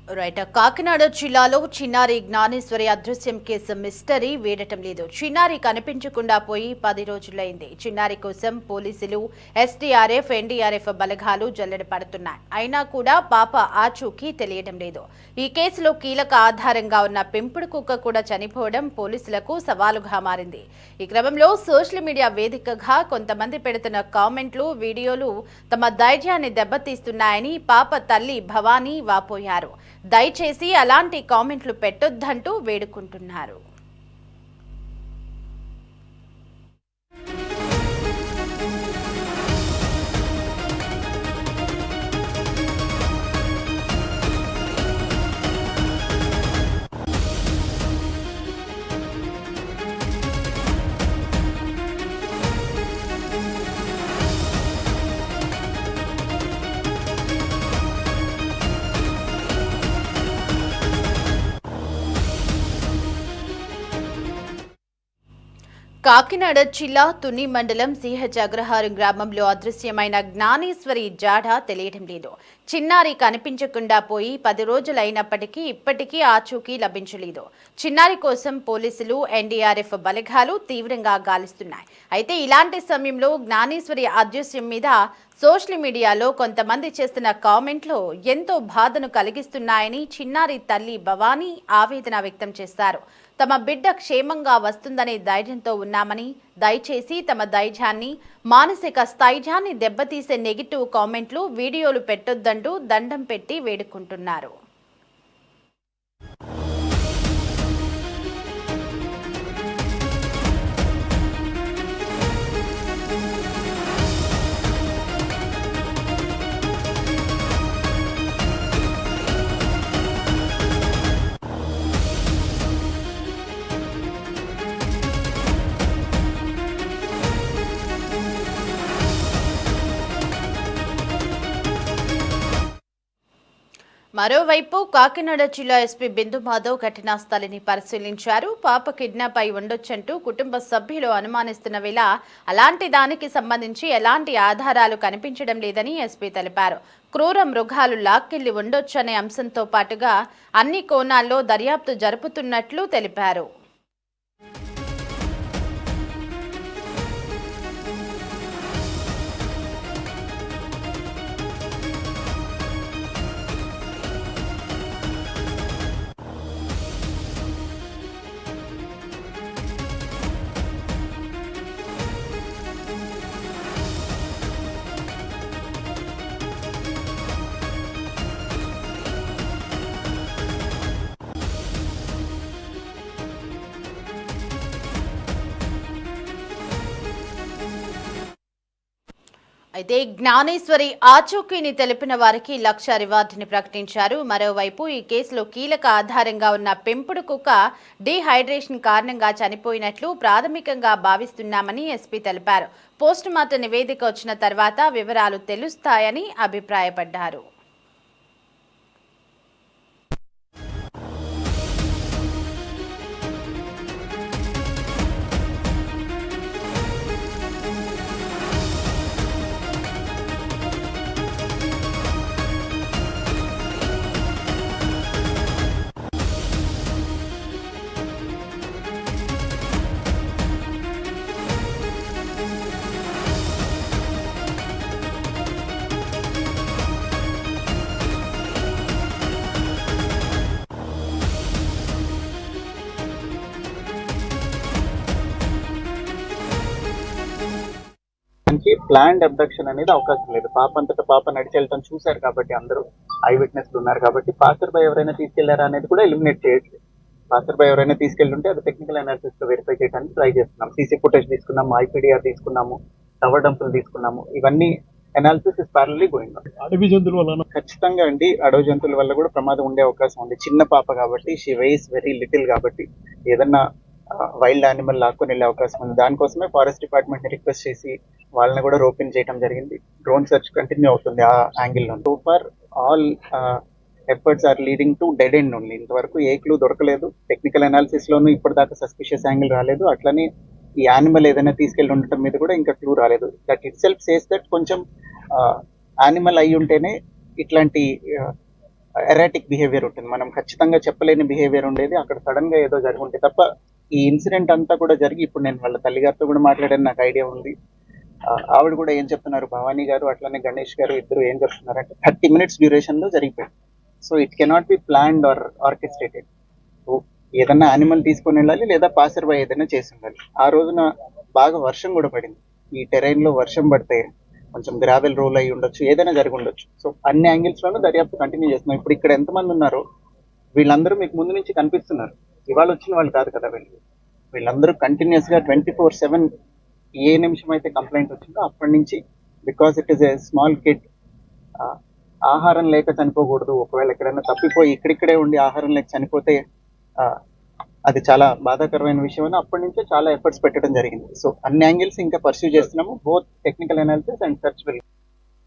Right. Kakinada జిల్లాలో చిన్నారి జ్ఞానేశ్వరి అదృశ్యం కేసు మిస్టరీ వీడటం లేదు. చిన్నారి కనిపించకుండా పోయి 10 రోజులైంది. చిన్నారి కోసం పోలీసులు, ఎస్డీఆర్ఎఫ్, ఎన్డీఆర్ఎఫ్ బలగాలు జల్లెడ పడుతున్నాయి. అయినా కూడా పాప ఆచూకీ తెలియడం లేదు. ఈ కేసులో కీలక ఆధారంగా ఉన్న పెంపుడు కుక్క కూడా చనిపోవడం పోలీసులకు సవాలుగా మారింది. ఈ క్రమంలో సోషల్ మీడియా వేదికగా కొంతమంది పెడుతున్న కామెంట్లు, వీడియోలు తమ ధైర్యాన్ని దెబ్బతీస్తున్నాయని పాప తల్లి భవానీ వాపోయారు. దయచేసి అలాంటి కామెంట్లు పెట్టొద్దంటూ వేడుకుంటున్నారు. కాకినాడ జిల్లా తుని మండలం సిహెచ్ అగ్రహారం గ్రామంలో అదృశ్యమైన జ్ఞానేశ్వరి జాడ తెలియడం లేదు. చిన్నారి కనిపించకుండా పోయి 10 రోజులైనప్పటికీ ఇప్పటికీ ఆచూకీ లభించలేదు. చిన్నారి కోసం పోలీసులు, ఎన్డీఆర్ఎఫ్ బలగాలు తీవ్రంగా గాలిస్తున్నాయి. అయితే ఇలాంటి సమయంలో జ్ఞానేశ్వరి అదృశ్యం మీద సోషల్ మీడియాలో కొంతమంది చేస్తున్న కామెంట్లు ఎంతో బాధను కలిగిస్తున్నాయని చిన్నారి తల్లి భవానీ ఆవేదన వ్యక్తం చేశారు. తమ బిడ్డ క్షేమంగా వస్తుందనే ధైర్యంతో ఉన్నామని, దయచేసి తమ ధైర్యాన్ని, మానసిక స్థైర్యాన్ని దెబ్బతీసే నెగిటివ్ కామెంట్లు, వీడియోలు పెట్టొద్దంటూ దండం పెట్టి వేడుకుంటున్నారు. మరోవైపు కాకినాడ జిల్లా ఎస్పీ బిందు మాధవ్ ఘటనా స్థలిని పరిశీలించారు. పాప కిడ్నాప్ అయి ఉండొచ్చంటూ కుటుంబ సభ్యులు అనుమానిస్తున్న వేళ అలాంటి దానికి సంబంధించి ఎలాంటి ఆధారాలు కనిపించడం లేదని ఎస్పీ తెలిపారు. క్రూర మృగాలు లాక్కెళ్లి ఉండొచ్చనే అంశంతో పాటుగా అన్ని కోణాల్లో దర్యాప్తు జరుపుతున్నట్లు తెలిపారు. అయితే జ్ఞానేశ్వరి ఆచూకీని తెలిపిన వారికి 1,00,000 రివార్డుని ప్రకటించారు. మరోవైపు ఈ కేసులో కీలక ఆధారంగా ఉన్న పెంపుడు కుక్క డీహైడ్రేషన్ కారణంగా చనిపోయినట్లు ప్రాథమికంగా భావిస్తున్నామని ఎస్పీ తెలిపారు. పోస్టుమార్టం నివేదిక వచ్చిన తర్వాత వివరాలు తెలుస్తాయని అభిప్రాయపడ్డారు. ప్లాన్డ్ అబ్డక్షన్ అనేది అవకాశం లేదు. పాప అంతటా పాప నడిచి వెళ్ళటం చూశారు కాబట్టి అందరూ ఐ విట్నెస్లు ఉన్నారు కాబట్టి పాసర్ బై ఎవరైనా తీసుకెళ్లారా అనేది కూడా ఎలిమినేట్ చేయట్లేదు. పాసర్ బై ఎవరైనా తీసుకెళ్తుంటే అది టెక్నికల్ అనాలిసిస్ తో వెరిఫై చేయడానికి ట్రై చేస్తున్నాం. సీసీ ఫుటేజ్ తీసుకున్నాము, ఐపీడీఆర్ తీసుకున్నాము, టవర్ డంపులు తీసుకున్నాము. ఇవన్నీ అనాలిసిస్ ఇస్ ప్యారలీ గోయింగ్ ఆన్. అడవి జంతువుల వల్ల ఖచ్చితంగా అండి అడవి జంతువుల వల్ల కూడా ప్రమాదం ఉండే అవకాశం ఉంది. చిన్న పాప కాబట్టి, షీ వెయిస్ వెరీ లిటిల్ కాబట్టి ఏదన్నా వైల్డ్ యానిమల్ లాక్కొని వెళ్ళే అవకాశం ఉంది. దానికోసమే ఫారెస్ట్ డిపార్ట్మెంట్ ని రిక్వెస్ట్ చేసి వాళ్ళని కూడా రోపిన్ చేయడం జరిగింది. డ్రోన్ సెర్చ్ కంటిన్యూ అవుతుంది ఆ యాంగిల్ లో. So far all efforts are leading to dead end only. ఇంతవరకు ఏ క్లూ దొరకలేదు. టెక్నికల్ అనాలిసిస్ లోనూ ఇప్పటిదాకా సస్పిషియస్ యాంగిల్ రాలేదు. అట్లనే ఈ యానిమల్ ఏదైనా తీసుకెళ్లి ఉండటం మీద కూడా ఇంకా క్లూ రాలేదు. That it self says that కొంచెం యానిమల్ అయి ఉంటేనే ఇట్లాంటి ఎరాటిక్ బిహేవియర్ ఉంటుంది. మనం ఖచ్చితంగా చెప్పలేని బిహేవియర్ ఉండేది. అక్కడ సడన్ గా ఏదో జరిగి ఉంటే తప్ప ఈ ఇన్సిడెంట్ అంతా కూడా జరిగి ఇప్పుడు నేను వాళ్ళ తల్లిగారితో కూడా మాట్లాడాను, నాకు ఐడియా ఉంది. ఆవిడ కూడా ఏం చెప్తున్నారు, భవానీ గారు అట్లనే గణేష్ గారు ఇద్దరు ఏం చెప్తున్నారంటే 30 minutes డ్యూరేషన్ లో జరిగిపోయింది. So it cannot be planned or orchestrated. ఏదన్నా యానిమల్ తీసుకొని వెళ్ళాలి లేదా పాసర్ బై ఏదైనా చేసి ఉండాలి. ఆ రోజున బాగా వర్షం కూడా పడింది. ఈ టెరైన్ లో వర్షం పడితే కొంచెం గ్రావెల్ రోల్ అయి ఉండొచ్చు, ఏదైనా జరిగి ఉండొచ్చు. సో అన్ని యాంగిల్స్ లోనూ దర్యాప్తు కంటిన్యూ చేస్తున్నాం. ఇప్పుడు ఇక్కడ ఎంతమంది ఉన్నారో వీళ్ళందరూ మీకు ముందు నుంచి కనిపిస్తున్నారు. ఇవాళ వచ్చిన వాళ్ళు కాదు కదా వీళ్ళందరూ కంటిన్యూస్ గా 24/7 ఏ నిమిషం అయితే కంప్లైంట్ వచ్చిందో అప్పటి నుంచి, because it is a small kid, ఆహారం లేక చనిపోకూడదు. ఒకవేళ ఎక్కడైనా తప్పిపోయి ఇక్కడిక్కడే ఉండి ఆహారం లేక చనిపోతే ఆ, అది చాలా బాధాకరమైన విషయం అని అప్పటి నుంచే చాలా ఎఫర్ట్స్ పెట్టడం జరిగింది. సో అన్ని యాంగిల్స్ ఇంకా పర్సూ చేస్తున్నాము. Both technical analysis and search will